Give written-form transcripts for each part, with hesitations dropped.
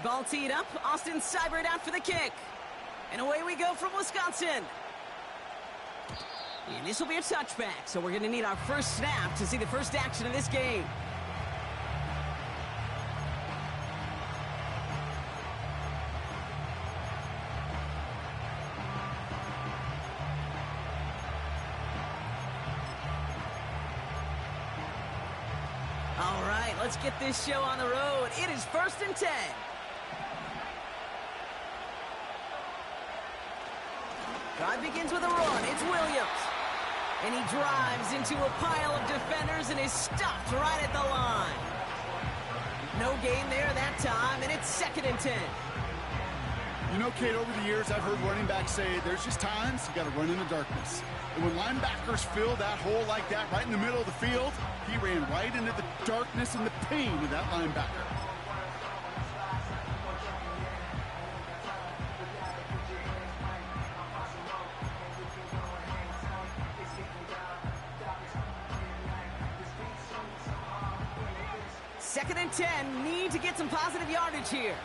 Ball teed up. Austin Seibert out for the kick. And away we go from Wisconsin. And this will be a touchback, so we're going to need our first snap to see the first action of this game. All right, let's get this show on the road. It is 1st and 10. Drive begins with a run. It's Williams. And he drives into a pile of defenders and is stopped right at the line. No gain there that time, and it's 2nd and 10. You know, Kate, over the years, I've heard running backs say there's just times you got to run in the darkness. And when linebackers fill that hole like that right in the middle of the field, he ran right into the darkness and the pain of that linebacker. Second and 10, need to get some positive yardage here.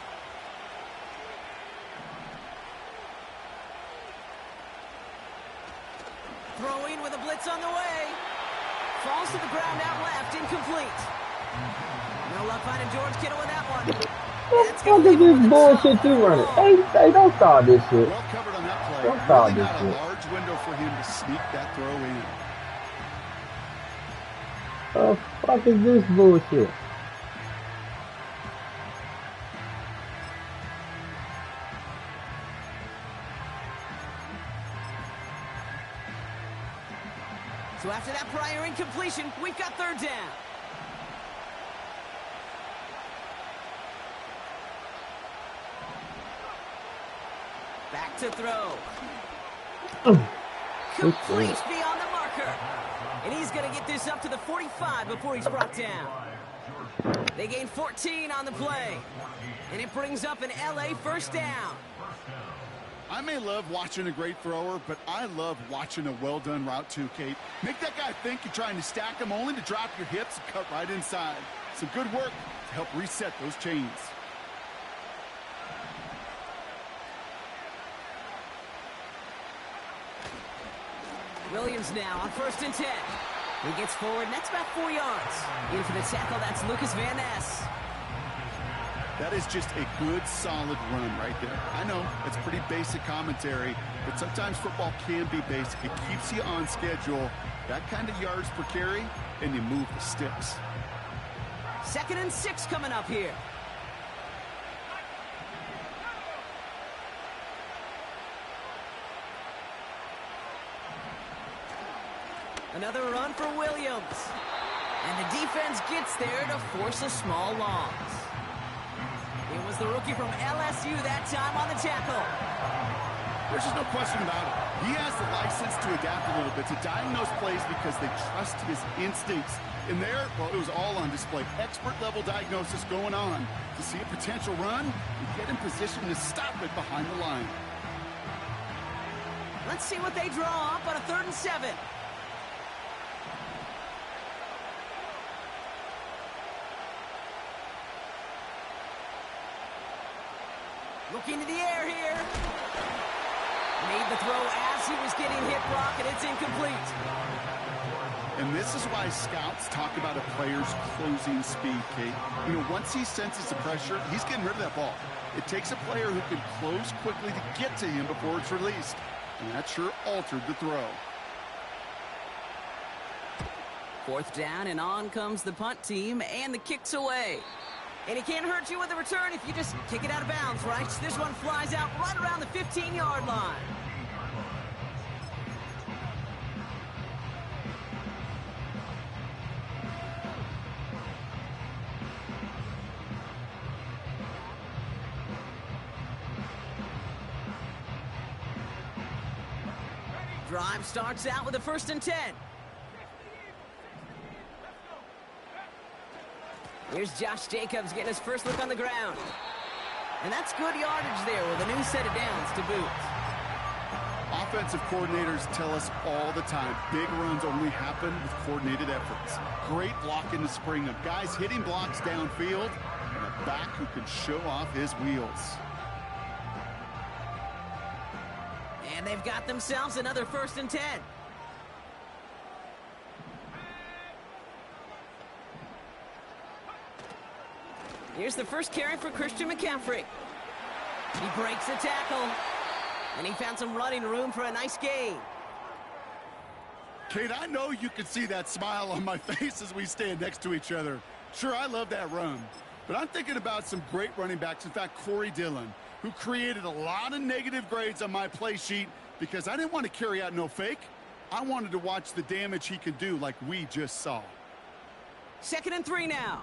Throwing with a blitz on the way. Falls to the ground out left, incomplete. No luck finding George Kittle with that one. What the fuck is this bullshit you running? Hey, don't start this shit. Well covered on that play. Don't start Really this not shit. a large window for him to sneak that throw in. The fuck is this bullshit? So after that prior incompletion, we've got 3rd down. Back to throw. Complete beyond the marker. And he's going to get this up to the 45 before he's brought down. They gain 14 on the play. And it brings up an LA 1st down. I may love watching a great thrower, but I love watching a well-done route too, Kate. Make that guy think you're trying to stack him only to drop your hips and cut right inside. Some good work to help reset those chains. Williams now on 1st and 10. He gets forward, and that's about 4 yards. In for the tackle, that's Lucas Van Ness. That is just a good, solid run right there. I know, it's pretty basic commentary, but sometimes football can be basic. It keeps you on schedule, that kind of yards per carry, and you move the sticks. 2nd and 6 coming up here. Another run for Williams. And the defense gets there to force a small loss. It was the rookie from LSU that time on the tackle. There's just no question about it. He has the license to adapt a little bit, to diagnose plays because they trust his instincts. And there, well, it was all on display. Expert-level diagnosis going on to see a potential run and get in position to stop it behind the line. Let's see what they draw up on a 3rd and 7. Looking to the air here. Made the throw as he was getting hit block, and it's incomplete. And this is why scouts talk about a player's closing speed, Kate. You know, once he senses the pressure, he's getting rid of that ball. It takes a player who can close quickly to get to him before it's released. And that sure altered the throw. 4th down, and on comes the punt team, and the kick's away. And he can't hurt you with a return if you just kick it out of bounds, right? This one flies out right around the 15-yard line. Drive starts out with a 1st and 10. Here's Josh Jacobs getting his first look on the ground. And that's good yardage there with a new set of downs to boot. Offensive coordinators tell us all the time, big runs only happen with coordinated efforts. Great blocking to spring them. Guys hitting blocks downfield, and a back who can show off his wheels. And they've got themselves another 1st and 10. Here's the first carry for Christian McCaffrey. He breaks the tackle. And he found some running room for a nice gain. Kate, I know you can see that smile on my face as we stand next to each other. Sure, I love that run. But I'm thinking about some great running backs. In fact, Corey Dillon, who created a lot of negative grades on my play sheet because I didn't want to carry out no fake. I wanted to watch the damage he could do like we just saw. 2nd and 3 now.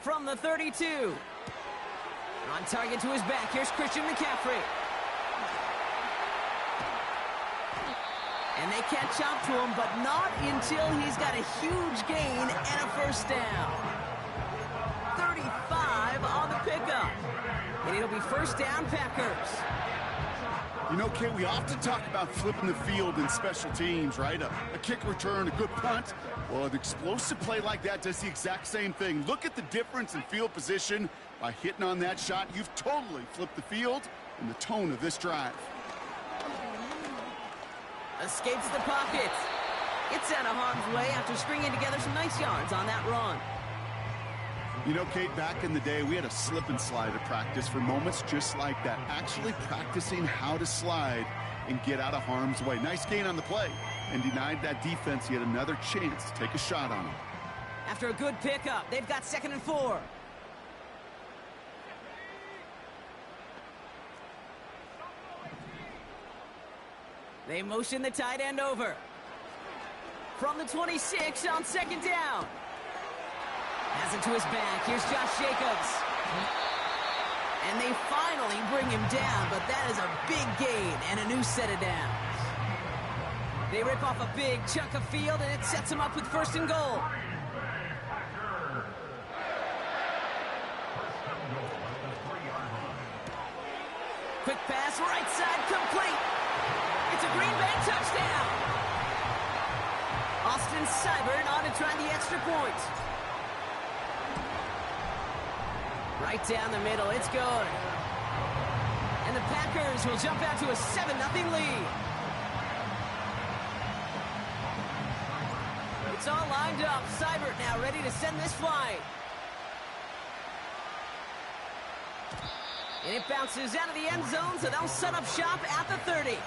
From the 32. On target to his back, here's Christian McCaffrey. And they catch up to him, but not until he's got a huge gain and a 1st down. 35 on the pickup. And it'll be 1st down, Packers. You know, Kate, we often talk about flipping the field in special teams, right? A kick return, a good punt. Well, an explosive play like that does the exact same thing. Look at the difference in field position. By hitting on that shot, you've totally flipped the field and the tone of this drive. Escapes the pocket. Gets out of harm's way after stringing together some nice yards on that run. You know, Kate, back in the day, we had a slip and slide at practice for moments just like that. Actually practicing how to slide and get out of harm's way. Nice gain on the play and denied that defense yet another chance to take a shot on him. After a good pickup, they've got 2nd and 4. They motion the tight end over. From the 26 on 2nd down. Has it to his back. Here's Josh Jacobs. And they finally bring him down, but that is a big gain and a new set of downs. They rip off a big chunk of field, and it sets him up with 1st and goal. Quick pass, right side, complete. It's a Green Bay touchdown. Austin Seibert on to try the extra point. Right down the middle, it's good. And the Packers will jump out to a 7-0 lead. It's all lined up. Seibert now ready to send this flight. And it bounces out of the end zone, so they'll set up shop at the 30.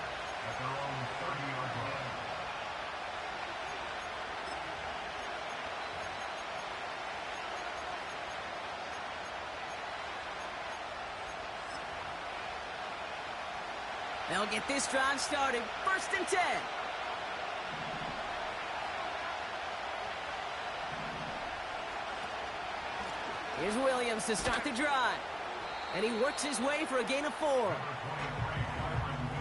They'll get this drive started. 1st and 10. Here's Williams to start the drive. And he works his way for a gain of 4.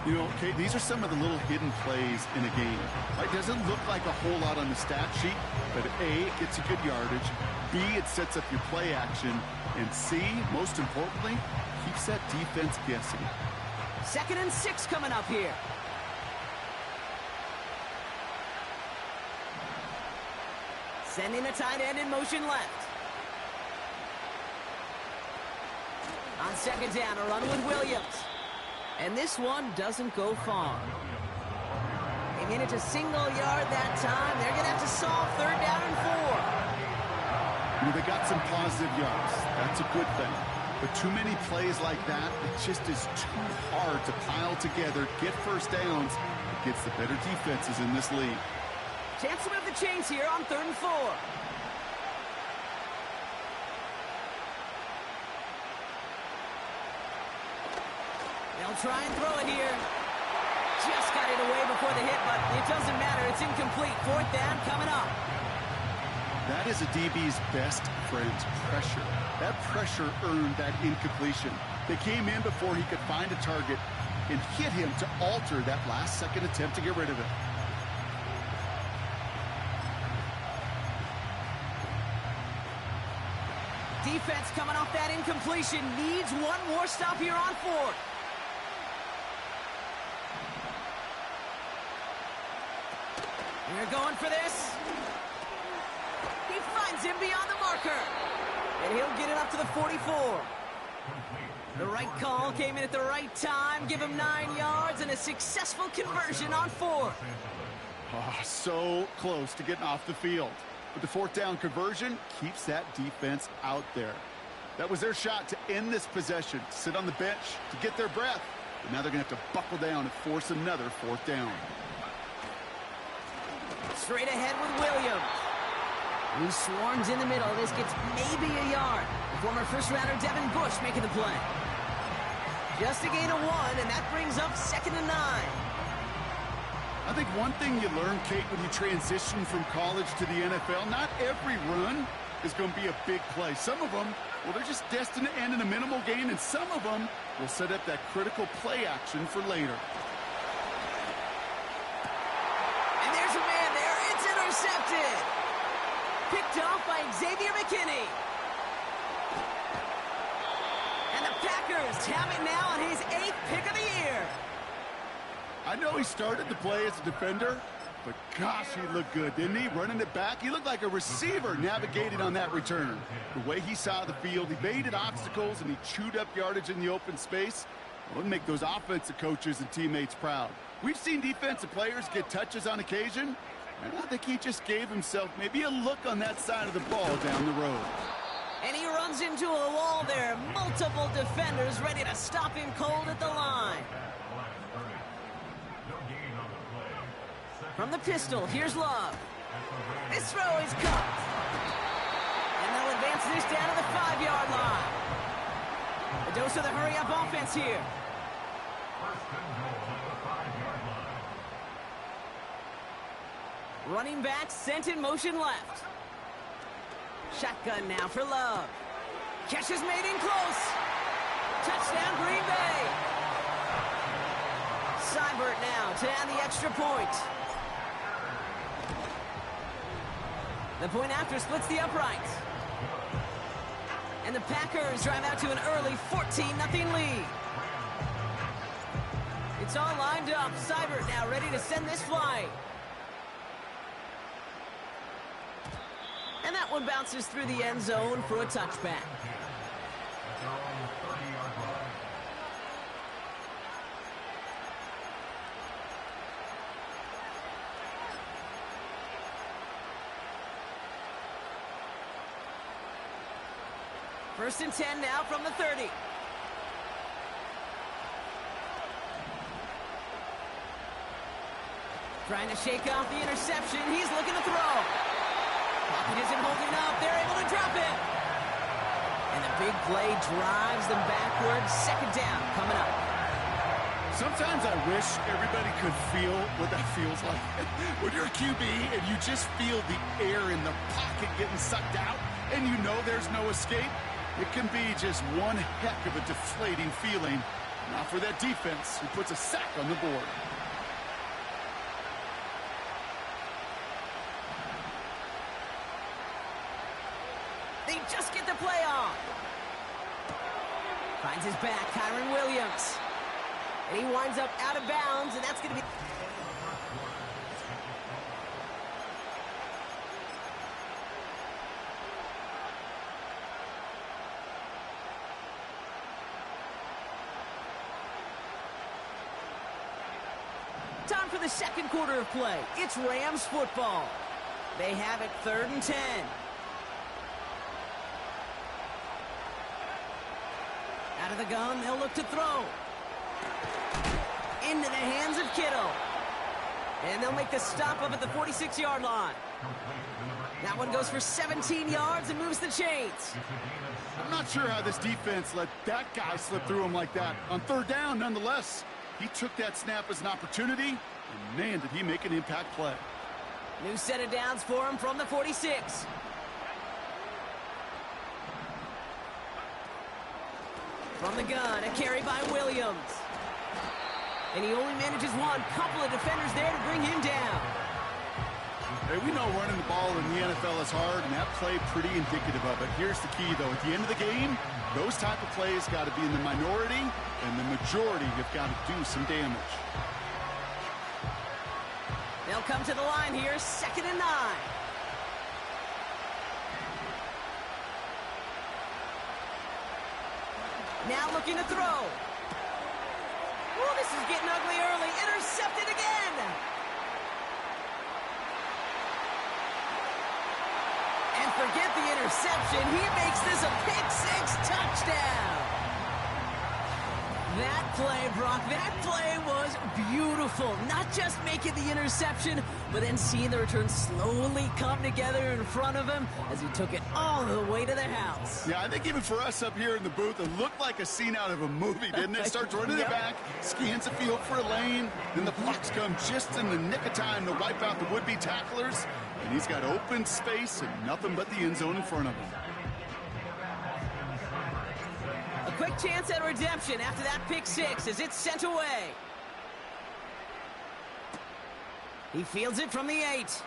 You know, Kate, these are some of the little hidden plays in a game. It doesn't look like a whole lot on the stat sheet, but A, it gets you good yardage. B, it sets up your play action. And C, most importantly, keeps that defense guessing. 2nd and 6 coming up here. Sending a tight end in motion left. On 2nd down, a run with Williams. And this one doesn't go far. They made it to single yard that time. They're going to have to solve 3rd down and 4. You know, they got some positive yards. That's a good thing. But too many plays like that, it just is too hard to pile together, get 1st downs against the better defenses in this league. Chance to move the chains here on 3rd and 4. They'll try and throw it here. Just got it away before the hit, but it doesn't matter. It's incomplete. 4th down coming up. That is a DB's best friend, pressure. That pressure earned that incompletion. They came in before he could find a target and hit him to alter that last-second attempt to get rid of it. Defense coming off that incompletion needs one more stop here on 4th. We're going for this. finds him beyond the marker. And he'll get it up to the 44. The right call came in at the right time. Give him 9 yards and a successful conversion on 4th. Oh, so close to getting off the field. But the 4th down conversion keeps that defense out there. That was their shot to end this possession, sit on the bench to get their breath. But now they're going to have to buckle down and force another 4th down. Straight ahead with Williams, who swarms in the middle. This gets maybe a yard. The former first-rounder Devin Bush making the play. Just a gain of 1, and that brings up 2nd and 9. I think one thing you learn, Kate, when you transition from college to the NFL, not every run is going to be a big play. Some of them, well, they're just destined to end in a minimal gain, and some of them will set up that critical play action for later. And there's a man there. It's intercepted. Picked off by Xavier McKinney. And the Packers have it now on his 8th pick of the year. I know he started to play as a defender, but gosh, he looked good, didn't he? Running it back, he looked like a receiver navigating on that return. The way he saw the field, he baited obstacles, and he chewed up yardage in the open space. Well, it'll make those offensive coaches and teammates proud. We've seen defensive players get touches on occasion, and I think he just gave himself maybe a look on that side of the ball down the road. And he runs into a wall there. Multiple defenders ready to stop him cold at the line. From the pistol, here's Love. This throw is caught. And they'll advance this down to the 5-yard line. A dose of the hurry-up offense here. Running back sent in motion left. Shotgun now for Love. Catch is made in close. Touchdown, Green Bay. Seibert now to add the extra point. The point after splits the uprights. And the Packers drive out to an early 14-0 lead. It's all lined up. Seibert now ready to send this flight. And that one bounces through the end zone for a touchback. First and 10 now from the 30. Trying to shake off the interception. He's looking to throw. Pocket isn't holding up. They're able to drop it. And the big play drives them backwards. 2nd down coming up. Sometimes I wish everybody could feel what that feels like. When you're a QB and you just feel the air in the pocket getting sucked out and you know there's no escape, it can be just one heck of a deflating feeling. Not for that defense who puts a sack on the board. They just get the play off. Finds his back, Kyron Williams. And he winds up out of bounds, and that's going to be... Time for the 2nd quarter of play. It's Rams football. They have it 3rd and 10. Out of the gun, they'll look to throw. Into the hands of Kittle. And they'll make the stop up at the 46-yard line. That one goes for 17 yards and moves the chains. I'm not sure how this defense let that guy slip through him like that. On 3rd down, nonetheless, he took that snap as an opportunity, and man, did he make an impact play. New set of downs for him from the 46. From the gun, a carry by Williams. And he only manages one. Couple of defenders there to bring him down. Hey, we know running the ball in the NFL is hard, and that play pretty indicative of it. Here's the key, though. At the end of the game, those type of plays got to be in the minority, and the majority have got to do some damage. They'll come to the line here, 2nd and 9. Now looking to throw. Oh, this is getting ugly early. Intercepted again. And forget the interception. He makes this a pick-6 touchdown. That play, Brock, that play was beautiful. Not just making the interception, but then seeing the return slowly come together in front of him as he took it all the way to the house. Yeah, I think even for us up here in the booth, it looked like a scene out of a movie, didn't it? Starts running it back, scans the field for a lane, then the blocks come just in the nick of time to wipe out the would-be tacklers, and he's got open space and nothing but the end zone in front of him. A quick chance at redemption after that pick-6 as it's sent away. He fields it from the 8.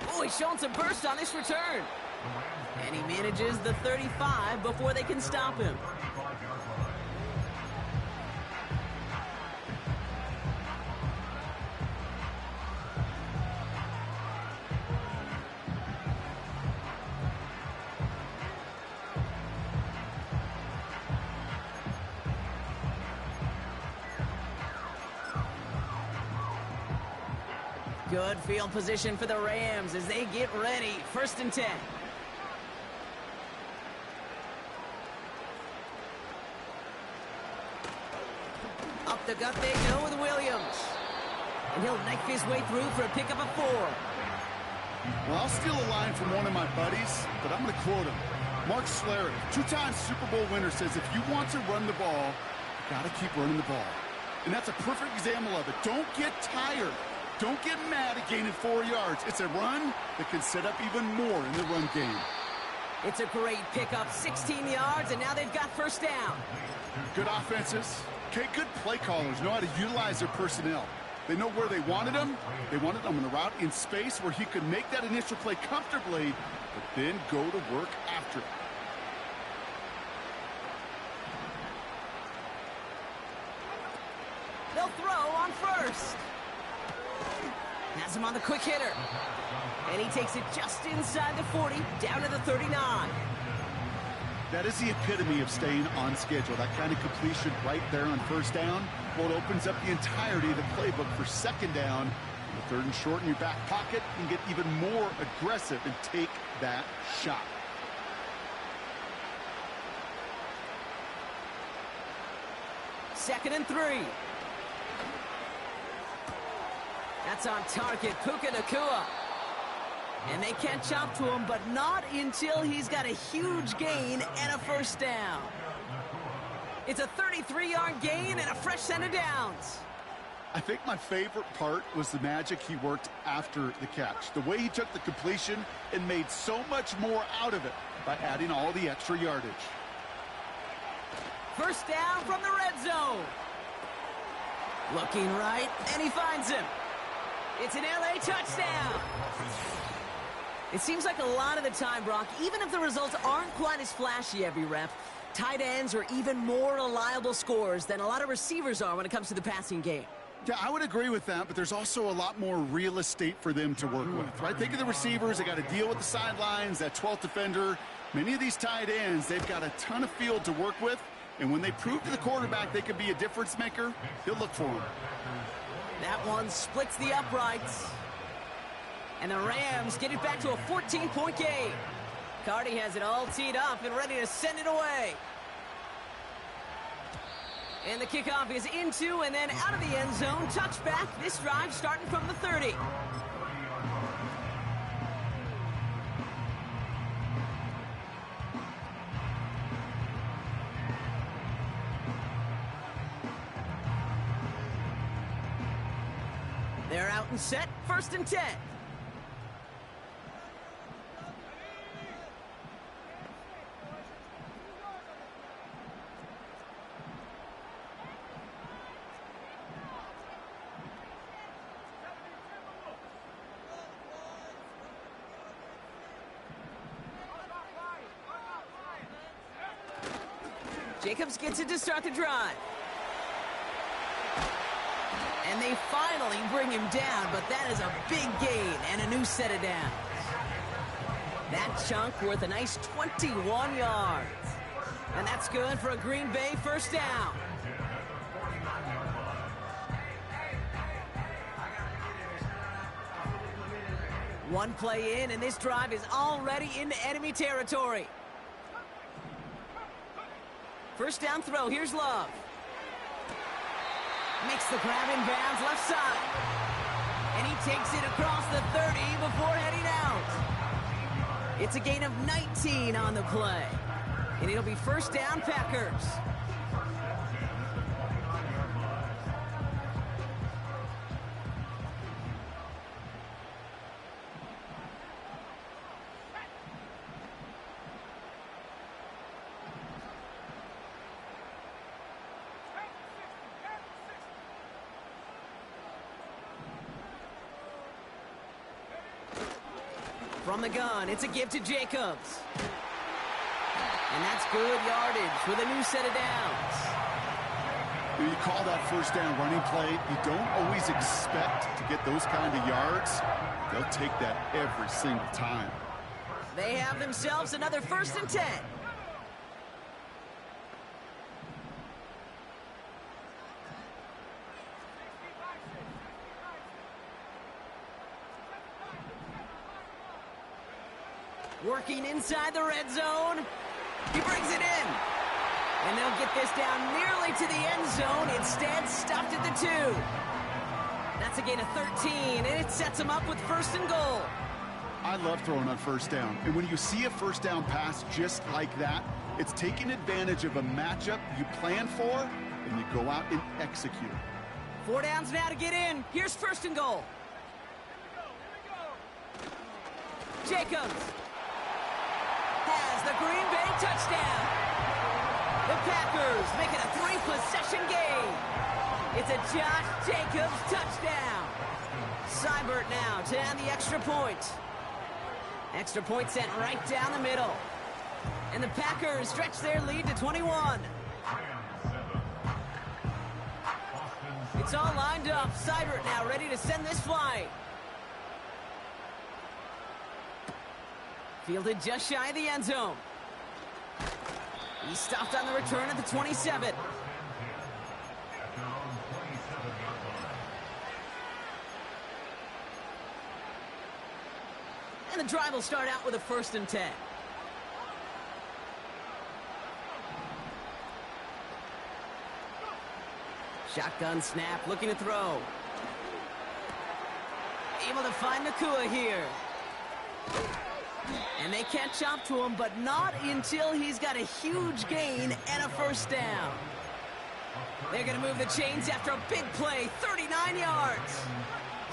Oh, he's showing some burst on this return. And he manages the 35 before they can stop him. Good field position for the Rams as they get ready. 1st and 10. Up the gut they go with Williams. And he'll knife his way through for a pickup of 4. Well, I'll steal a line from one of my buddies, but I'm going to quote him. Mark Schlereth, 2-time Super Bowl winner, says if you want to run the ball, you got to keep running the ball. And that's a perfect example of it. Don't get tired. Don't get mad at gaining 4 yards. It's a run that can set up even more in the run game. It's a great pickup, 16 yards, and now they've got 1st down. Good offenses. Okay, good play callers know how to utilize their personnel. They know where they wanted them. They wanted them on a route in space where he could make that initial play comfortably, but then go to work after it. They'll throw on 1st. Has him on the quick hitter. And he takes it just inside the 40, down to the 39. That is the epitome of staying on schedule. That kind of completion right there on 1st down. Well, it opens up the entirety of the playbook for 2nd down. The 3rd and short in your back pocket, and get even more aggressive and take that shot. Second and 3. That's on target, Puka Nacua. And they catch up to him, but not until he's got a huge gain and a 1st down. It's a 33-yard gain and a fresh set of downs. I think my favorite part was the magic he worked after the catch. The way he took the completion and made so much more out of it by adding all the extra yardage. 1st down from the red zone. Looking right, and he finds him. It's an LA touchdown. It seems like a lot of the time, Brock, even if the results aren't quite as flashy every rep, tight ends are even more reliable scorers than a lot of receivers are when it comes to the passing game. Yeah, I would agree with that, but there's also a lot more real estate for them to work with, right? Think of the receivers. They got to deal with the sidelines, that 12th defender. Many of these tight ends, they've got a ton of field to work with, and when they prove to the quarterback they could be a difference maker, he'll look for them. That one splits the uprights. And the Rams get it back to a 14-point game. Cardi has it all teed up and ready to send it away. And the kickoff is into and then out of the end zone. Touchback. This drive starting from the 30. They're out and set. 1st and 10. Jacobs gets it to start the drive. And they finally bring him down, but that is a big gain and a new set of downs. That chunk worth a nice 21 yards. And that's good for a Green Bay first down. One play in, and this drive is already into enemy territory. First down throw, here's Love. Makes the grab in bounds left side. And he takes it across the 30 before heading out. It's a gain of 19 on the play. And it'll be first down, Packers. From the gun, it's a give to Jacobs. And that's good yardage with a new set of downs. When you call that first down running play, you don't always expect to get those kind of yards. They'll take that every single time. They have themselves another 1st and 10. Working inside the red zone. He brings it in. And they'll get this down nearly to the end zone. Instead, stopped at the 2. That's a gain of 13, and it sets them up with 1st and goal. I love throwing on first down. And when you see a first down pass just like that, it's taking advantage of a matchup you plan for, and you go out and execute. 4 downs now to get in. Here's 1st and goal. Jacobs has the Green Bay touchdown. The Packers make it a 3-possession game. It's a Josh Jacobs touchdown. Seibert now to add the extra point. Extra point sent right down the middle. And the Packers stretch their lead to 21. It's all lined up. Seibert now ready to send this flight. Fielded just shy of the end zone. He stopped on the return at the 27. And the drive will start out with a 1st and 10. Shotgun snap, looking to throw. Able to find Nakua here. And they catch up to him, but not until he's got a huge gain and a 1st down. They're going to move the chains after a big play, 39 yards.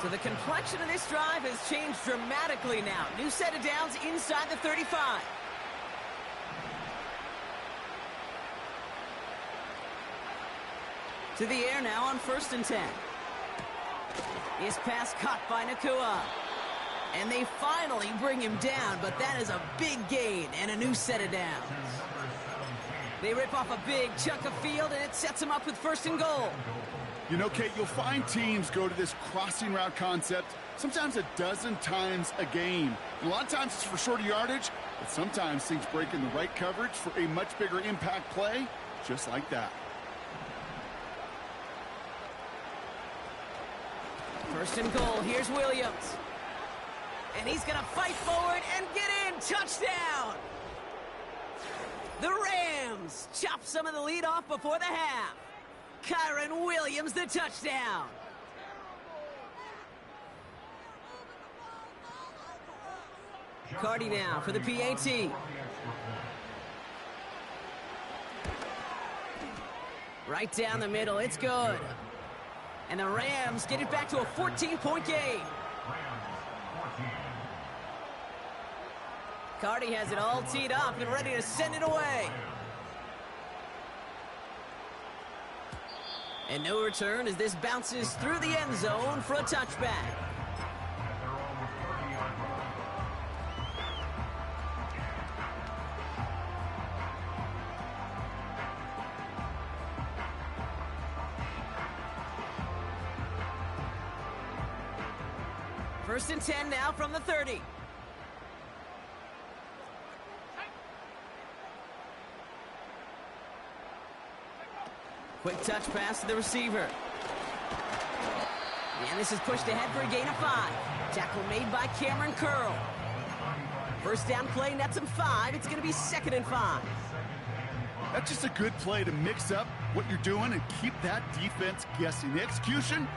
So the complexion of this drive has changed dramatically now. New set of downs inside the 35. To the air now on 1st and 10. His pass caught by Nakua. And they finally bring him down, but that is a big gain and a new set of downs. They rip off a big chunk of field, and it sets them up with 1st and goal. You know, Kate, you'll find teams go to this crossing route concept sometimes a dozen times a game. And a lot of times it's for shorter yardage, but sometimes things break in the right coverage for a much bigger impact play, just like that. 1st and goal, here's Williams. And he's going to fight forward and get in. Touchdown! The Rams chop some of the lead off before the half. Kyron Williams, the touchdown. Cardi now for the PAT. Right down the middle, it's good. And the Rams get it back to a 14-point game. Cardi has it all teed up and ready to send it away. And no return as this bounces through the end zone for a touchback. First and 10 now from the 30. Quick touch pass to the receiver. And this is pushed ahead for a gain of 5. Tackle made by Cameron Curl. First down play, nets him 5. It's going to be 2nd and 5. That's just a good play to mix up what you're doing and keep that defense guessing. The execution.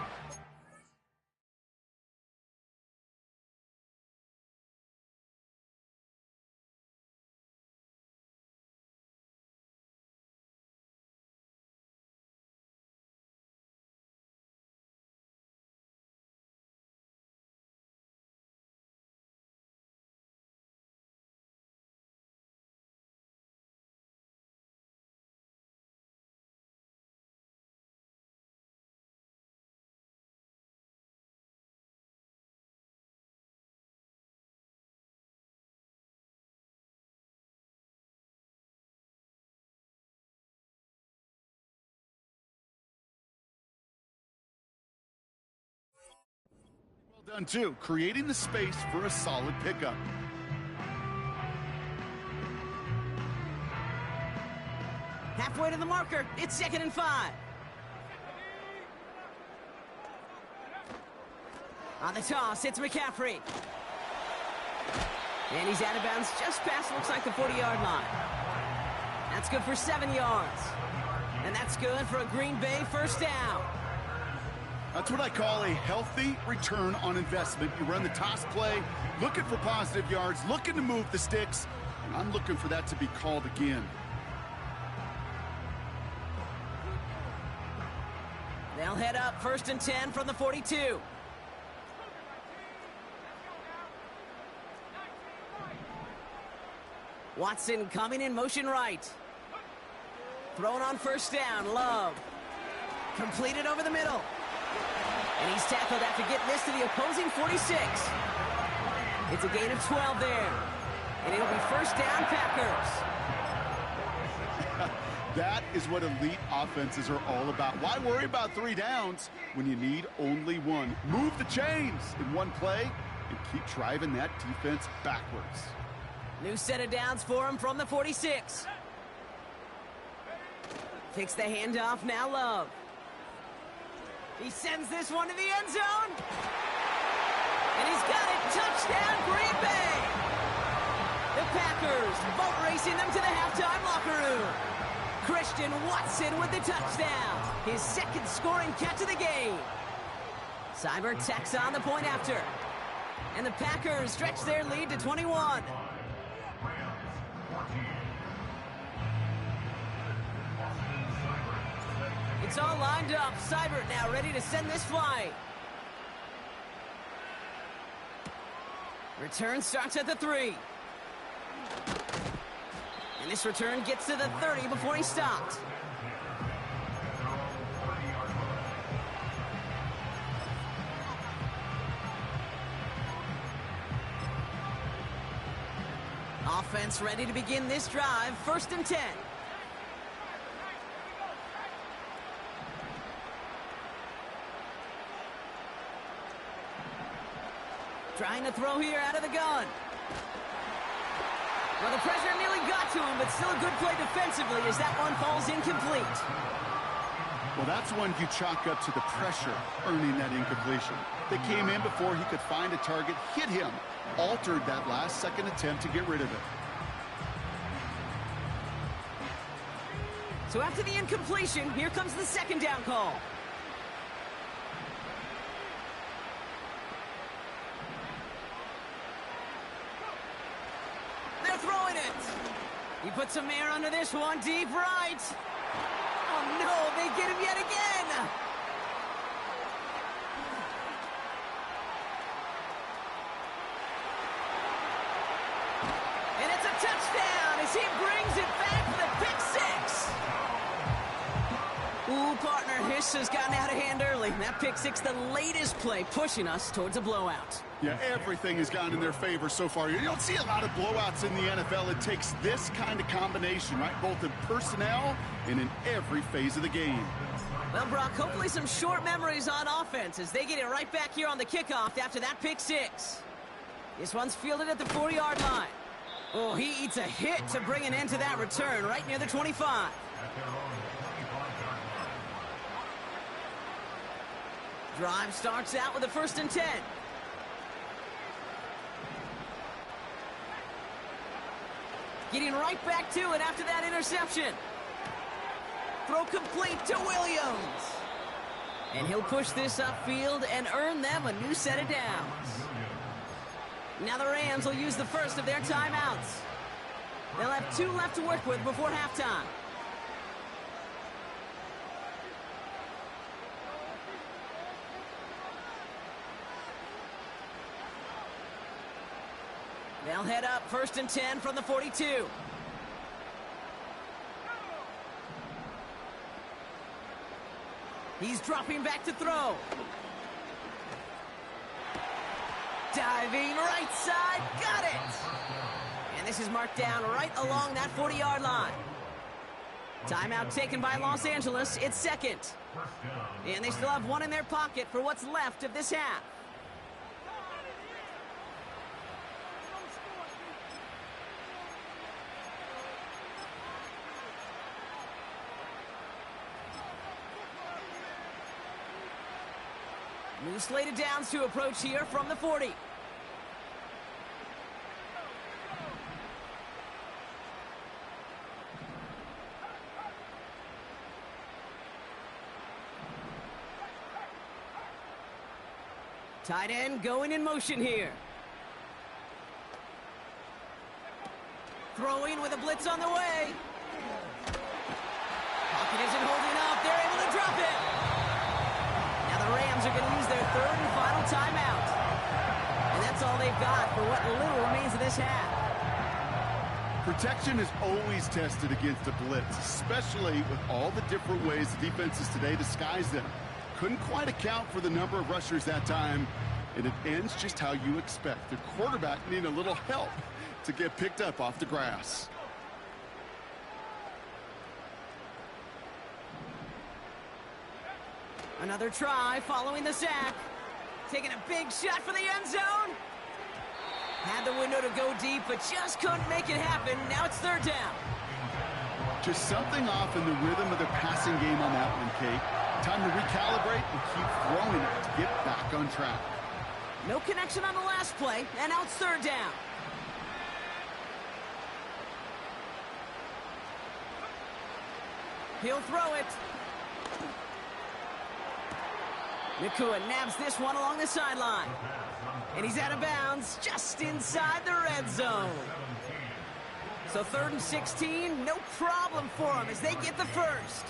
Well done, too. Creating the space for a solid pickup. Halfway to the marker. It's 2nd and 5. On the toss, it's McCaffrey. And he's out of bounds just past, looks like, the 40-yard line. That's good for 7 yards. And that's good for a Green Bay first down. That's what I call a healthy return on investment. You run the toss play, looking for positive yards, looking to move the sticks, and I'm looking for that to be called again. They'll head up 1st and 10 from the 42. Watson coming in motion right. Thrown on first down, Love. Completed over the middle. And he's tackled after getting this to the opposing 46. It's a gain of 12 there. And it'll be first down, Packers. That is what elite offenses are all about. Why worry about 3 downs when you need only 1? Move the chains in one play and keep driving that defense backwards. New set of downs for him from the 46. Takes the handoff, now Love. He sends this one to the end zone. And he's got it. Touchdown, Green Bay. The Packers boat racing them to the halftime locker room. Christian Watson with the touchdown. His 2nd scoring catch of the game. Seibert tacks on the point after. And the Packers stretch their lead to 21. It's all lined up. Seibert now ready to send this flight. Return starts at the 3. And this return gets to the 30 before he stopped. Offense ready to begin this drive. 1st and 10. Trying to throw here out of the gun. Well, the pressure nearly got to him, but still a good play defensively as that one falls incomplete. Well, that's one you chalk up to the pressure earning that incompletion. They came in before he could find a target, hit him, altered that last second attempt to get rid of it. So after the incompletion, here comes the 2nd down call. They're throwing it. He puts some air under this one, deep right. Oh no, they get him yet again. And it's a touchdown as he brings it back for the pick 6. Ooh, partner, this has gotten out of hand early. That pick 6, the latest play, pushing us towards a blowout. Yeah, everything has gone in their favor so far. You don't see a lot of blowouts in the NFL. It takes this kind of combination, right? Both in personnel and in every phase of the game. Well, Brock, hopefully some short memories on offense as they get it right back here on the kickoff after that pick 6. This one's fielded at the 40-yard line. Oh, he eats a hit to bring an end to that return right near the 25. Drive starts out with a 1st and 10. Getting right back to it after that interception. Throw complete to Williams. And he'll push this upfield and earn them a new set of downs. Now the Rams will use the first of their timeouts. They'll have 2 left to work with before halftime. They'll head up 1st and 10 from the 42. He's dropping back to throw. Diving right side, got it! And this is marked down right along that 40-yard line. Timeout taken by Los Angeles, it's 2nd. And they still have 1 in their pocket for what's left of this half. New slated downs to approach here from the 40. Tight end going in motion here. Throwing with a blitz on the way. Pocket isn't holding up. They're able to drop it. Now the Rams are going to use their 3rd and final timeout. And that's all they've got for what little remains of this half. Protection is always tested against a blitz, especially with all the different ways the defenses today disguise them. Couldn't quite account for the number of rushers that time, and it ends just how you expect. The quarterback needing a little help to get picked up off the grass. Another try following the sack. Taking a big shot for the end zone. Had the window to go deep, but just couldn't make it happen. Now it's 3rd down. Just something off in the rhythm of their passing game on that one, Kate. Time to recalibrate and keep throwing it to get back on track. No connection on the last play, and now it's 3rd down. He'll throw it. Nakua nabs this one along the sideline. And he's out of bounds just inside the red zone. So 3rd and 16, no problem for him as they get the first.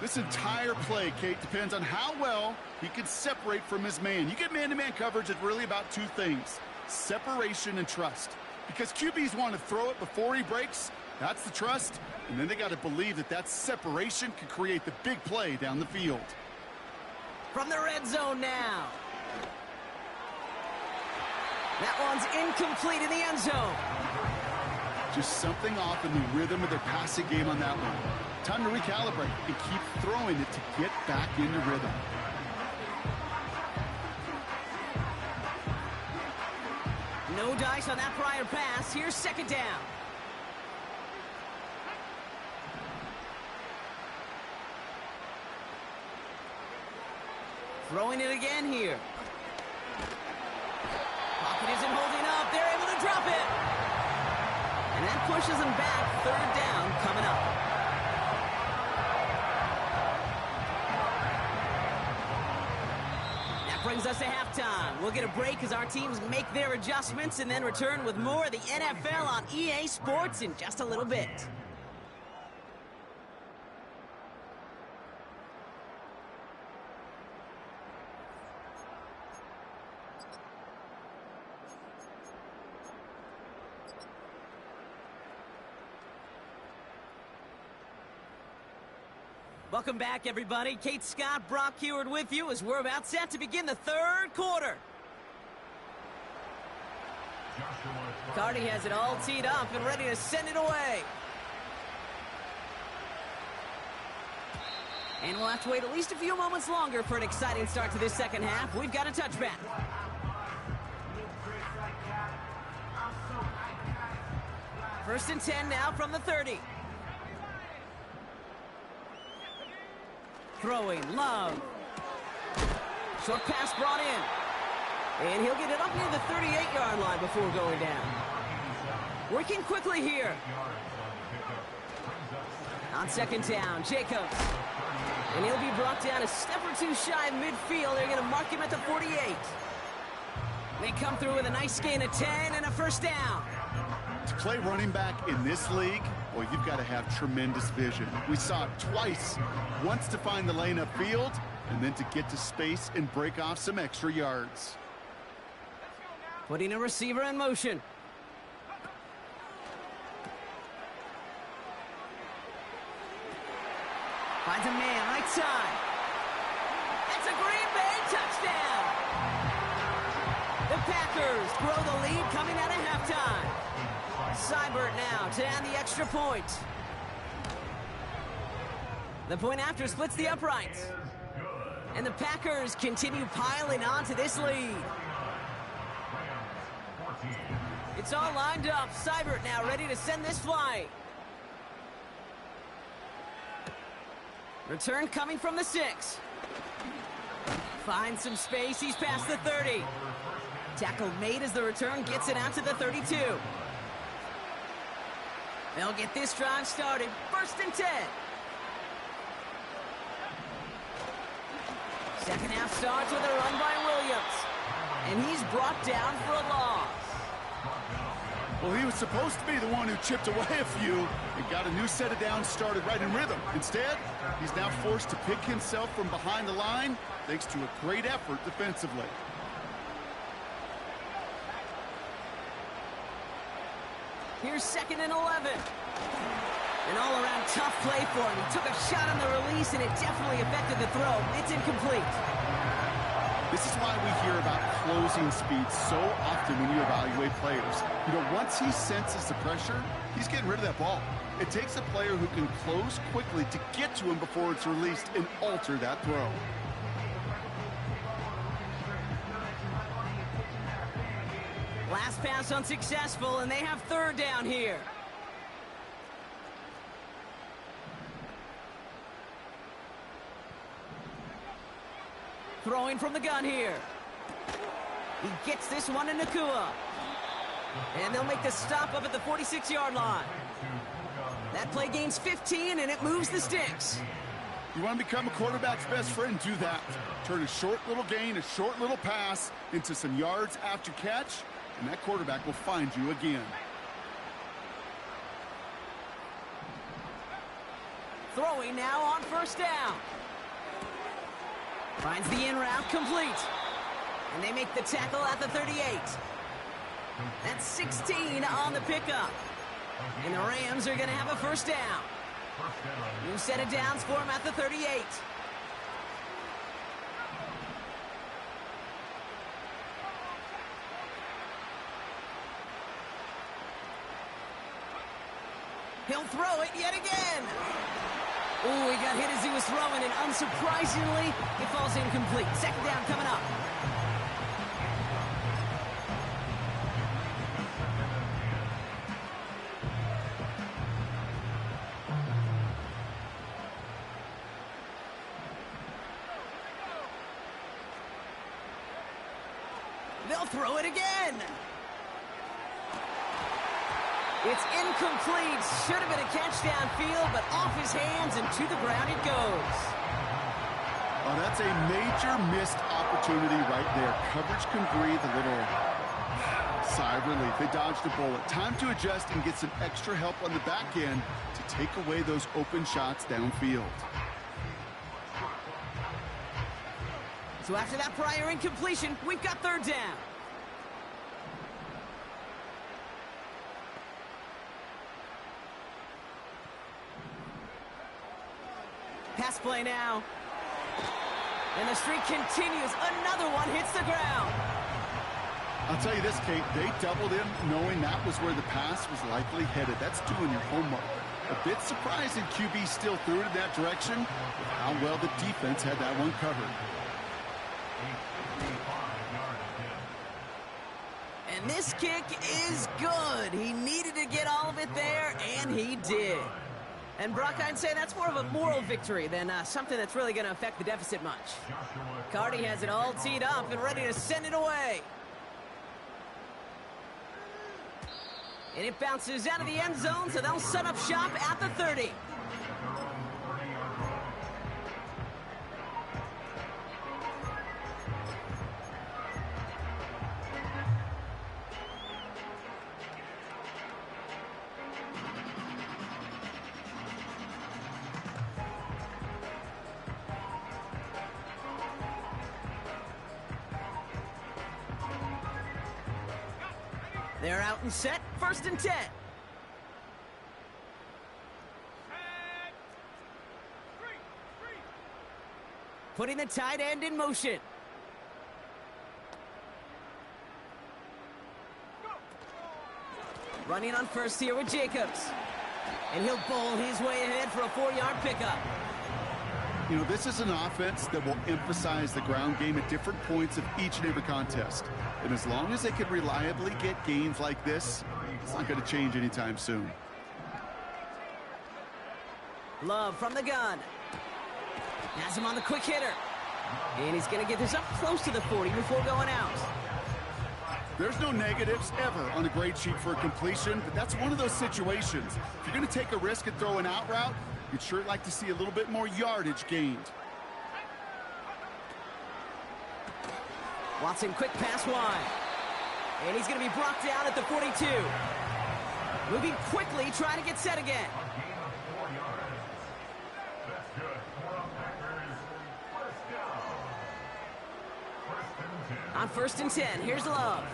This entire play, Kate, depends on how well he can separate from his man. You get man-to-man coverage, it's really about 2 things: separation and trust. Because QBs want to throw it before he breaks, that's the trust, and then they got to believe that that separation can create the big play down the field. From the red zone now. That one's incomplete in the end zone. Just something off in the rhythm of their passing game on that one. Time to recalibrate and keep throwing it to get back into rhythm. No dice on that prior pass. Here's 2nd down. Throwing it again here. Pocket isn't holding up. They're able to drop it. And that pushes them back. 3rd down coming up. That brings us to halftime. We'll get a break as our teams make their adjustments and then return with more of the NFL on EA Sports in just a little bit. Welcome back, everybody. Kate Scott, Brock Heward with you as we're about set to begin the 3rd quarter. Cardi has it all teed up and ready to send it away. And we'll have to wait at least a few moments longer for an exciting start to this 2nd half. We've got a touchback. First and 10 now from the 30. Throwing, Love. Short pass brought in. And he'll get it up near the 38-yard line before going down. Working quickly here. On second down, Jacobs. And he'll be brought down a step or two shy of midfield. They're going to mark him at the 48. They come through with a nice gain of 10 and a first down. To play running back in this league, well, you've got to have tremendous vision. We saw it twice. Once to find the lane upfield, and then to get to space and break off some extra yards. Putting a receiver in motion. Finds a man, right side. That's a Green Bay touchdown. The Packers grow the lead coming out of halftime. Seibert now to add the extra point. The point after splits the uprights. And the Packers continue piling on to this lead. It's all lined up. Seibert now ready to send this flight. Return coming from the 6. Finds some space. He's past the 30. Tackle made as the return gets it out to the 32. They'll get this drive started. 1st and 10. Second half starts with a run by Williams. And he's brought down for a loss. Well, he was supposed to be the one who chipped away a few and got a new set of downs started right in rhythm. Instead, he's now forced to pick himself from behind the line thanks to a great effort defensively. Here's 2nd and 11. An all-around tough play for him. He took a shot on the release, and it definitely affected the throw. It's incomplete. This is why we hear about closing speed so often when you evaluate players. You know, once he senses the pressure, he's getting rid of that ball. It takes a player who can close quickly to get to him before it's released and alter that throw. Last pass unsuccessful, and they have 3rd down here. Throwing from the gun here. He gets this one to Nakua. And they'll make the stop up at the 46-yard line. That play gains 15, and it moves the sticks. You want to become a quarterback's best friend, do that. Turn a short little gain, a short little pass into some yards after catch, and that quarterback will find you again. Throwing now on 1st down. Finds the in route complete. And they make the tackle at the 38. That's 16 on the pickup. And the Rams are going to have a 1st down. New set of downs for him at the 38. He'll throw it yet again. Ooh, he got hit as he was throwing, and unsurprisingly, it falls incomplete. 2nd down coming up. They'll throw it again. It's incomplete. Should have been a catch downfield, but off his hands and to the ground it goes. Oh, that's a major missed opportunity right there. Coverage can breathe a little sigh of relief. They dodged a bullet. Time to adjust and get some extra help on the back end to take away those open shots downfield. So after that prior incompletion, we've got 3rd down. Pass play now. And the streak continues. Another one hits the ground. I'll tell you this, Kate, they doubled him knowing that was where the pass was likely headed. That's doing your homework. A bit surprising QB still threw it in that direction with how well the defense had that one covered. And this kick is good. He needed to get all of it there, and he did. And Brock, I'd say that's more of a moral victory than something that's really going to affect the deficit much. Cardi has it all teed up and ready to send it away. And it bounces out of the end zone, so they'll set up shop at the 30. They're out and set, 1st and 10. Putting the tight end in motion. Running on first here with Jacobs. And he'll bowl his way ahead for a 4-yard pickup. You know, this is an offense that will emphasize the ground game at different points of each and every contest. And as long as they can reliably get gains like this, it's not going to change anytime soon. Love from the gun. Has him on the quick hitter. And he's going to get this up close to the 40 before going out. There's no negatives ever on a grade sheet for a completion, but that's one of those situations. If you're going to take a risk and throw an out route, you'd sure like to see a little bit more yardage gained. Watson, quick pass wide. And he's going to be brought down at the 42. Moving quickly, trying to get set again. On 1st and 10, here's Love.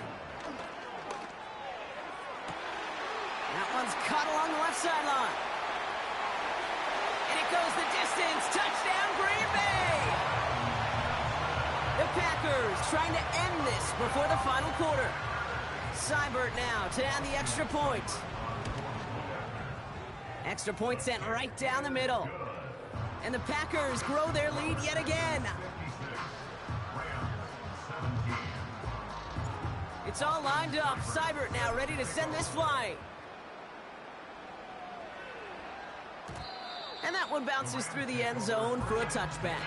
That one's caught along the left sideline. And it goes the distance. Touchdown, Green Bay! The Packers trying to end this before the final quarter. Seibert now to add the extra point. Extra point sent right down the middle. And the Packers grow their lead yet again. It's all lined up. Seibert now ready to send this flying. And that one bounces through the end zone for a touchback.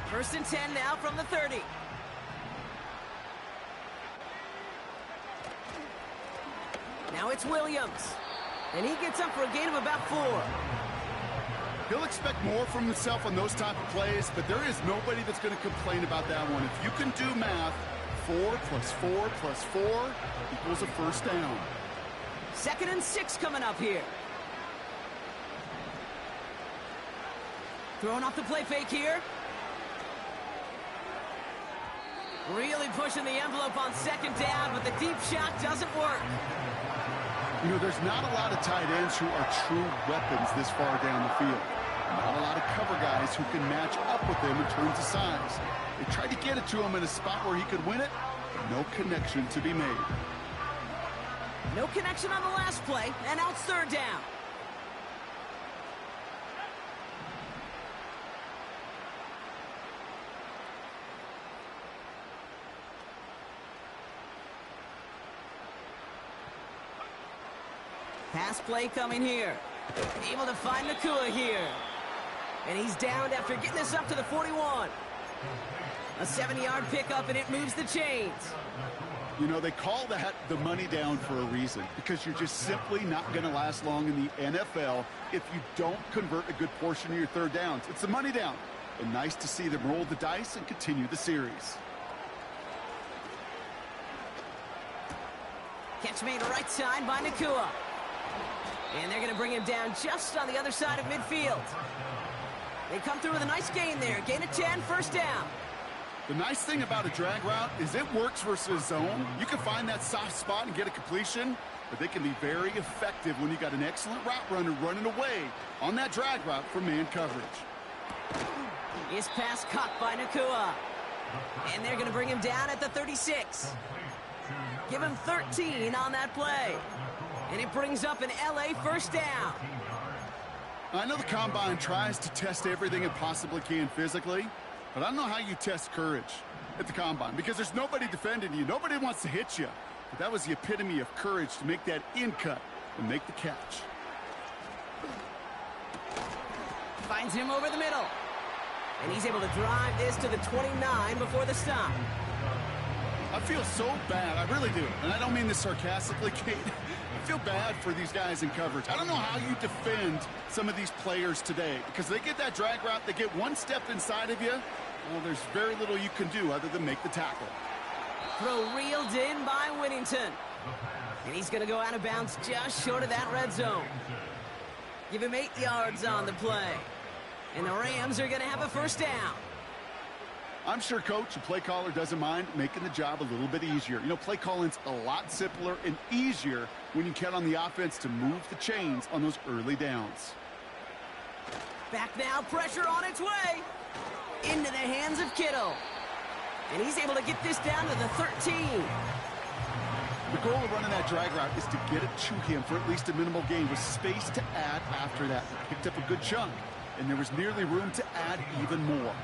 First and 10 now from the 30. Now it's Williams. And he gets up for a gain of about 4. He'll expect more from himself on those type of plays, but there is nobody that's going to complain about that one. If you can do math, 4 plus 4 plus 4 equals a first down. 2nd and 6 coming up here. Throwing off the play fake here. Really pushing the envelope on 2nd down, but the deep shot doesn't work. You know, there's not a lot of tight ends who are true weapons this far down the field. Not a lot of cover guys who can match up with them in terms of size. They tried to get it to him in a spot where he could win it, but no connection to be made. No connection on the last play, and now it's 3rd down. Pass play coming here. Able to find Nakua here. And he's downed after getting this up to the 41. A 70-yard pickup, and it moves the chains. You know, they call that the money down for a reason, because you're just simply not going to last long in the NFL if you don't convert a good portion of your 3rd downs. It's the money down. And nice to see them roll the dice and continue the series. Catch made right side by Nakua. And they're going to bring him down just on the other side of midfield. They come through with a nice gain there. Gain of 10, 1st down. The nice thing about a drag route is it works versus zone. You can find that soft spot and get a completion, but they can be very effective when you got an excellent route runner running away on that drag route from man coverage. His pass caught by Nakua. And they're going to bring him down at the 36. Give him 13 on that play. And it brings up an LA 1st down. I know the Combine tries to test everything it possibly can physically, but I don't know how you test courage at the Combine because there's nobody defending you. Nobody wants to hit you. But that was the epitome of courage to make that in cut and make the catch. Finds him over the middle. And he's able to drive this to the 29 before the stop. I feel so bad. I really do. And I don't mean this sarcastically, Kate. I feel bad for these guys in coverage. I don't know how you defend some of these players today because they get that drag route, they get one step inside of you. Well, there's very little you can do other than make the tackle. Throw reeled in by Whittington. And he's going to go out of bounds just short of that red zone. Give him 8 yards on the play. And the Rams are going to have a first down. I'm sure coach and play caller doesn't mind making the job a little bit easier. You know, play calling's a lot simpler and easier when you count on the offense to move the chains on those early downs. Back now, pressure on its way. Into the hands of Kittle. And he's able to get this down to the 13. The goal of running that drag route is to get it to him for at least a minimal gain with space to add after that. He picked up a good chunk, and there was nearly room to add even more.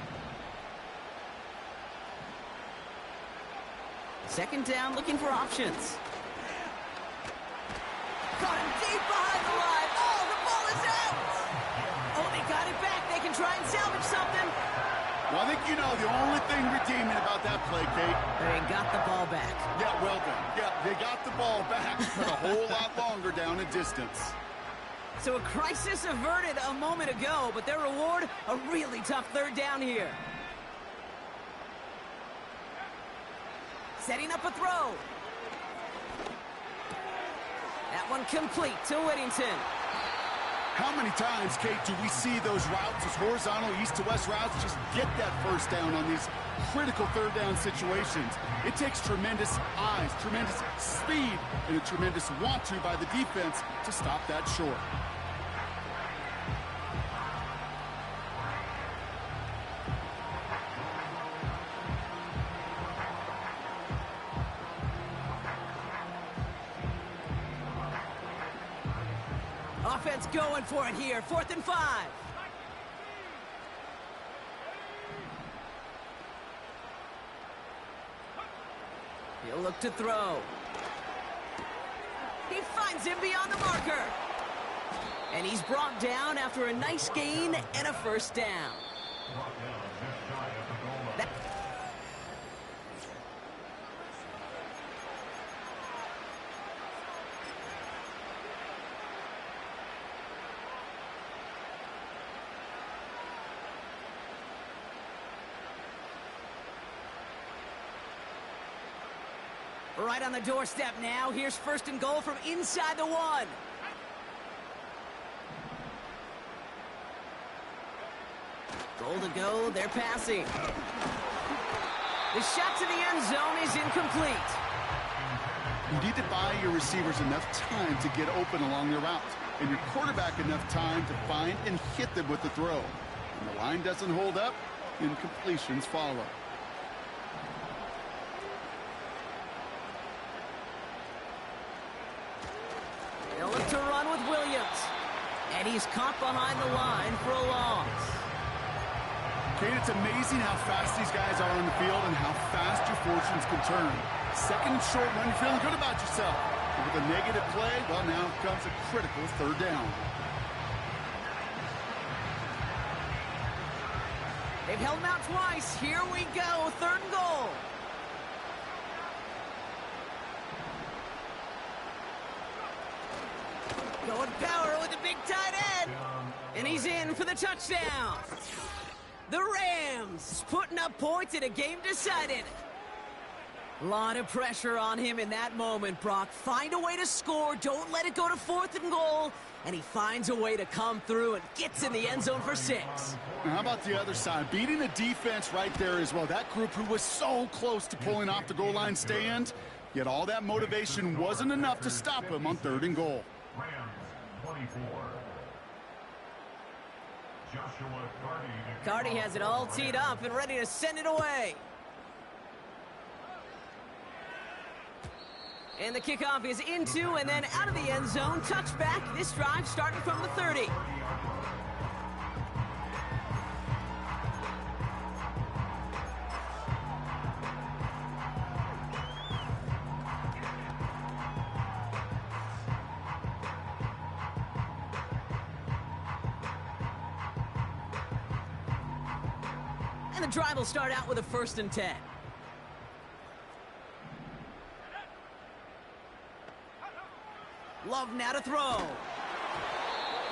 Second down, looking for options. Got him deep behind the line. Oh, the ball is out. Oh, they got it back. They can try and salvage something. Well, I think you know the only thing redeeming about that play, Kate. They got the ball back. Yeah, well done. Yeah, they got the ball back, but a whole lot longer down in distance. So a crisis averted a moment ago, but their reward, a really tough third down here. Setting up a throw. That one complete to Whittington. How many times, Kate, do we see those routes, those horizontal east-to-west routes, just get that first down on these critical third down situations? It takes tremendous eyes, tremendous speed, and a tremendous want-to by the defense to stop that short. Offense going for it here. 4th and 5. He'll look to throw. He finds him beyond the marker. And he's brought down after a nice gain and a first down. Right on the doorstep now. Here's 1st and goal from inside the 1. Goal to go. They're passing. The shot to the end zone is incomplete. You need to buy your receivers enough time to get open along their route, and your quarterback enough time to find and hit them with the throw. When the line doesn't hold up, incompletions follow. They'll look to run with Williams. And he's caught behind the line for a loss. Kate, it's amazing how fast these guys are on the field and how fast your fortunes can turn. 2nd and short when you're feeling good about yourself. But with a negative play, well, now comes a critical 3rd down. They've held him out twice. Here we go. 3rd and goal. Going power with the big tight end. And he's in for the touchdown. The Rams putting up points in a game decided. A lot of pressure on him in that moment, Brock. Find a way to score. Don't let it go to 4th and goal. And he finds a way to come through and gets in the end zone for 6. Now, how about the other side? Beating the defense right there as well. That group who was so close to pulling off the goal line stand, yet all that motivation wasn't enough to stop him on 3rd and goal. Rams 24. Joshua Cardi has it all teed up and ready to send it away. And the kickoff is into and then out of the end zone. Touchback. This drive starting from the 30. And the drive will start out with a 1st and 10. Love now to throw.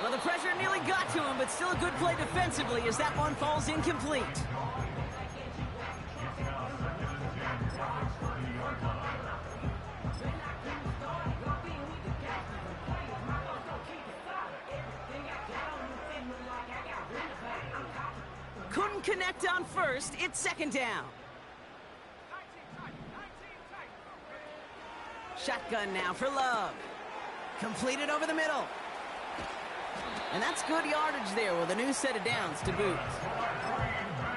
Well, the pressure nearly got to him, but still a good play defensively as that one falls incomplete. Couldn't connect on 1st. It's 2nd down. Shotgun now for Love. Completed over the middle. And that's good yardage there with a new set of downs to boot.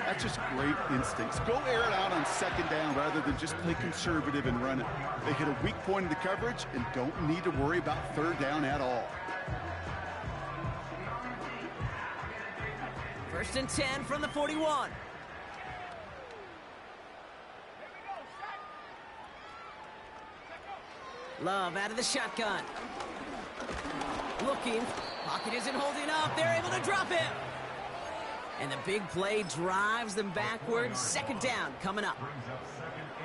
That's just great instincts. Go air it out on 2nd down rather than just play conservative and run it. They hit a weak point in the coverage and don't need to worry about 3rd down at all. 1st and 10 from the 41. Love out of the shotgun. Looking. Pocket isn't holding up. They're able to drop him. And the big play drives them backwards. 2nd down coming up.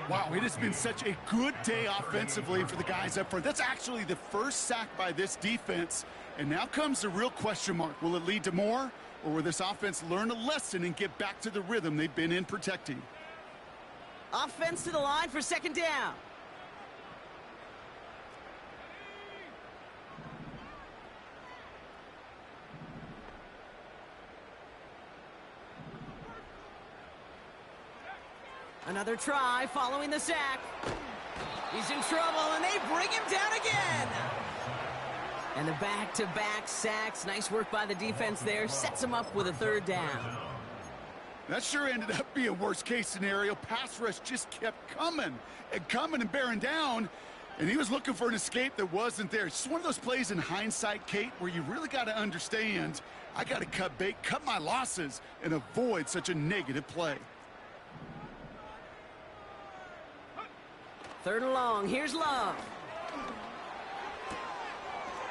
Wow, it has been such a good day offensively for the guys up front. That's actually the 1st sack by this defense. And now comes the real question mark. Will it lead to more? Or will this offense learn a lesson and get back to the rhythm they've been in protecting? Offense to the line for 2nd down. Another try following the sack. He's in trouble, and they bring him down again. And the back-to-back sacks. Nice work by the defense there. Sets him up with a 3rd down. That sure ended up being a worst-case scenario. Pass rush just kept coming and bearing down. And he was looking for an escape that wasn't there. It's just one of those plays in hindsight, Kate, where you really got to understand, I got to cut bait, cut my losses, and avoid such a negative play. 3rd and long. Here's Love.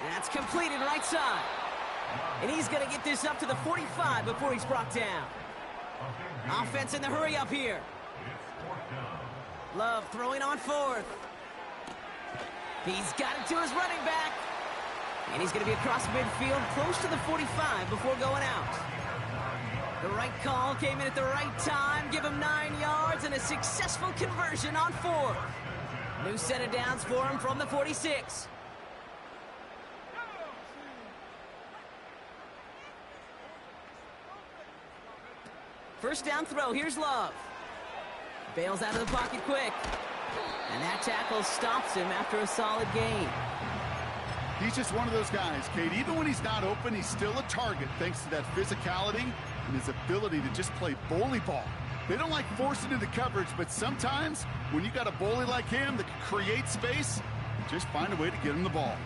And that's completed right side. And he's going to get this up to the 45 before he's brought down. Offense in the hurry up here. Love throwing on 4th. He's got it to his running back. And he's going to be across midfield, close to the 45 before going out. The right call came in at the right time. Give him 9 yards and a successful conversion on 4th. New set of downs for him from the 46. First down throw. Here's Love. Bails out of the pocket quick. And that tackle stops him after a solid gain. He's just one of those guys, Kate. Even when he's not open, he's still a target thanks to that physicality and his ability to just play bully ball. They don't like forcing into coverage, but sometimes when you got a bully like him that can create space, just find a way to get him the ball.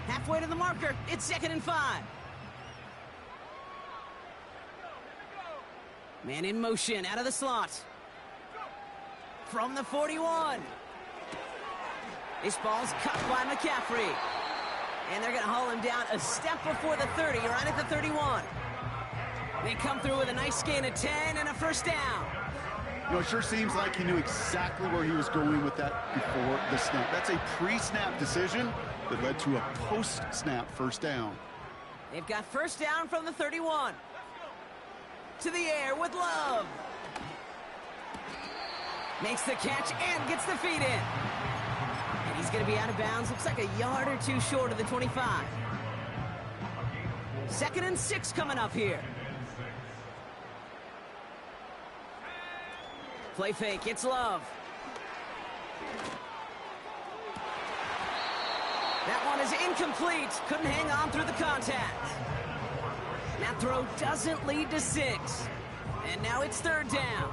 Halfway to the marker. It's 2nd and 5. Man in motion out of the slot. From the 41. This ball's cut by McCaffrey. And they're going to haul him down a step before the 30, right at the 31. They come through with a nice gain of 10 and a 1st down. You know, it sure seems like he knew exactly where he was going with that before the snap. That's a pre-snap decision that led to a post-snap 1st down. They've got 1st down from the 31. To the air with Love. Makes the catch and gets the feet in. And he's going to be out of bounds. Looks like a yard or 2 short of the 25. 2nd and 6 coming up here. Play fake. It's Love. That one is incomplete. Couldn't hang on through the contact. That throw doesn't lead to 6. And now it's 3rd down.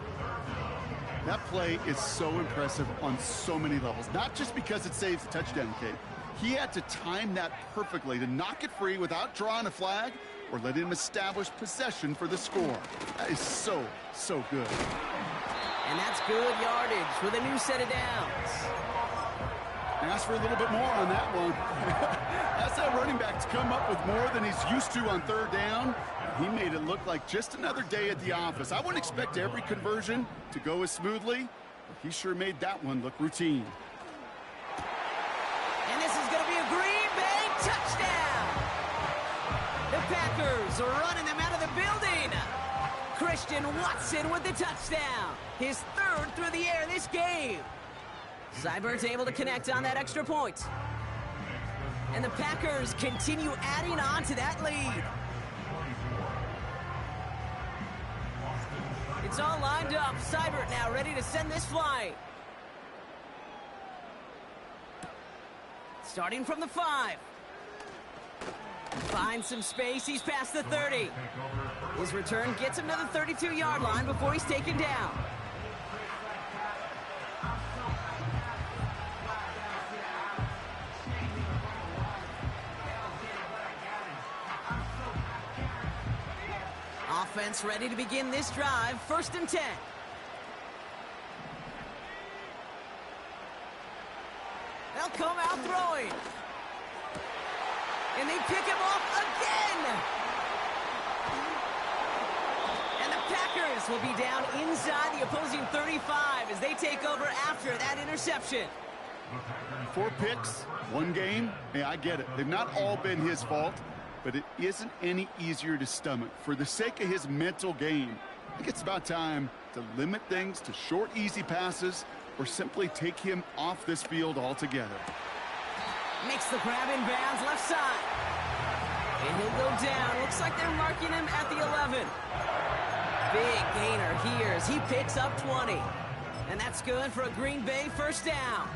That play is so impressive on so many levels. Not just because it saves the touchdown, Kate. He had to time that perfectly to knock it free without drawing a flag or letting him establish possession for the score. That is so, so good. And that's good yardage with a new set of downs. Ask for a little bit more on that one. That's that running back's come up with more than he's used to on 3rd down. He made it look like just another day at the office. I wouldn't expect every conversion to go as smoothly, but he sure made that one look routine. And this is going to be a Green Bay touchdown. The Packers are running them out of the building. Christian Watson with the touchdown. His third through the air this game. Seibert's able to connect on that extra point. And the Packers continue adding on to that lead. It's all lined up. Seibert now ready to send this flight. Starting from the 5. Finds some space. He's past the 30. His return gets him to the 32-yard line before he's taken down. Offense ready to begin this drive. 1st and 10. They'll come out throwing. And they pick him off again. And the Packers will be down inside the opposing 35 as they take over after that interception. 4 picks, 1 game. Hey, I get it. They've not all been his fault, but it isn't any easier to stomach. For the sake of his mental game, I think it's about time to limit things to short, easy passes or simply take him off this field altogether. Makes the grab in bounds left side. And he'll go down. Looks like they're marking him at the 11. Big gainer here as he picks up 20. And that's good for a Green Bay 1st down.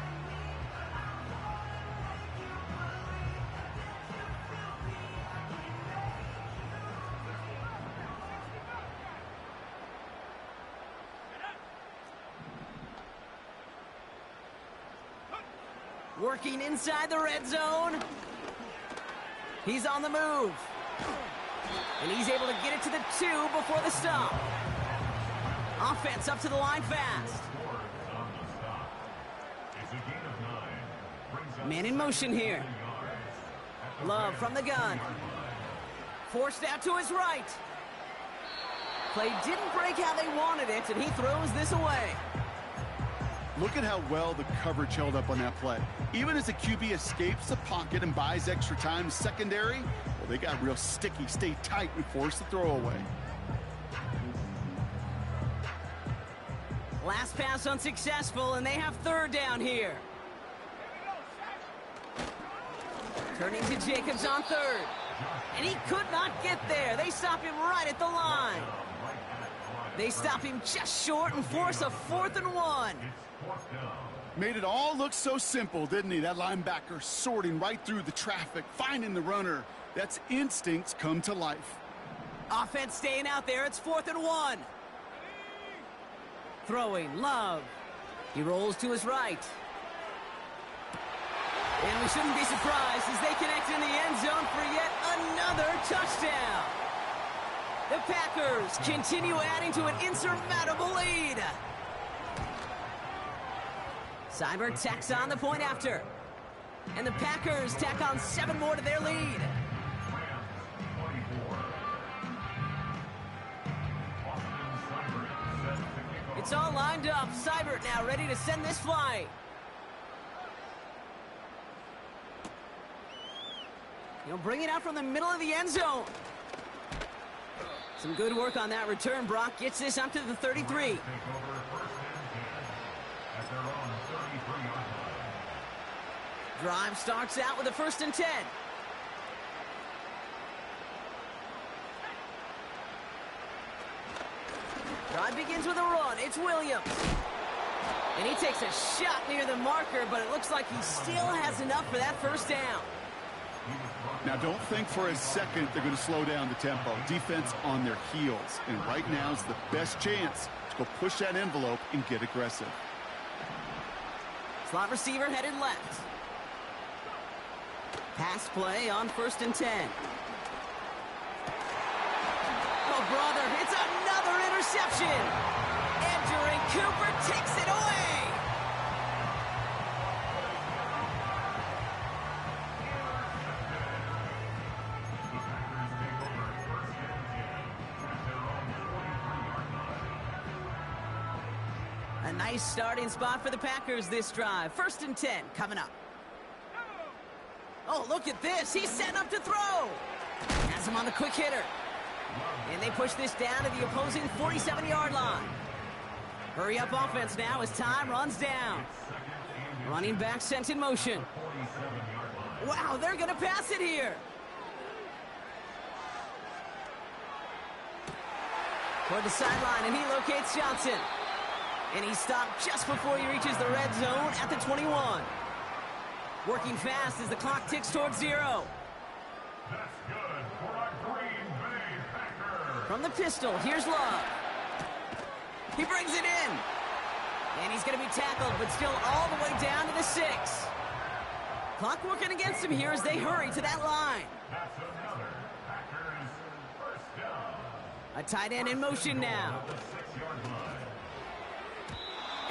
Working inside the red zone. He's on the move. And he's able to get it to the 2 before the stop. Offense up to the line fast. Man in motion here. Love from the gun. Forced out to his right. Play didn't break how they wanted it, and he throws this away. Look at how well the coverage held up on that play. Even as the QB escapes the pocket and buys extra time secondary, well, they got real sticky, stay tight, and force the throw away. Last pass unsuccessful, and they have 3rd down here. Turning to Jacobs on 3rd. And he could not get there. They stop him right at the line. They stop him just short and force a 4th and 1. Made it all look so simple, didn't he? That linebacker sorting right through the traffic, finding the runner. That's instincts come to life. Offense staying out there. It's 4th and 1. Throwing, Love. He rolls to his right. And we shouldn't be surprised as they connect in the end zone for yet another touchdown. The Packers continue adding to an insurmountable lead. Seibert tacks on the point after. And the Packers tack on 7 more to their lead. It's all lined up. Seibert now ready to send this flight. He'll bring it out from the middle of the end zone. Some good work on that return. Brock gets this up to the 33. Drive starts out with a 1st and 10. Drive begins with a run. It's Williams. And he takes a shot near the marker, but it looks like he still has enough for that 1st down. Now, don't think for a second they're going to slow down the tempo. Defense on their heels. And right now is the best chance to go push that envelope and get aggressive. Slot receiver headed left. Pass play on 1st and 10. Oh, brother, it's another interception. Edgerrin Cooper takes it away. nice starting spot for the Packers this drive. 1st and 10 coming up. Oh, look at this. He's setting up to throw. Has him on the quick hitter. And they push this down to the opposing 47-yard line. Hurry up offense now as time runs down. Running back sent in motion. Wow, they're going to pass it here. Toward the sideline, and he locates Johnson. And he's stopped just before he reaches the red zone at the 21. Working fast as the clock ticks towards 0. That's good for a Green Bay Packer. From the pistol, here's Love. He brings it in. And he's going to be tackled, but still all the way down to the 6. Clock working against him here as they hurry to that line. That's another Packers first down. A tight end in motion now. The 6-yard line.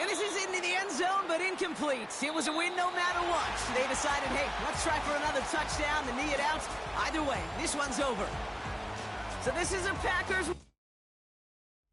And this is into the end zone, but incomplete. It was a win no matter what. They decided, hey, let's try for another touchdown to knee it out. Either way, this one's over. So this is a Packers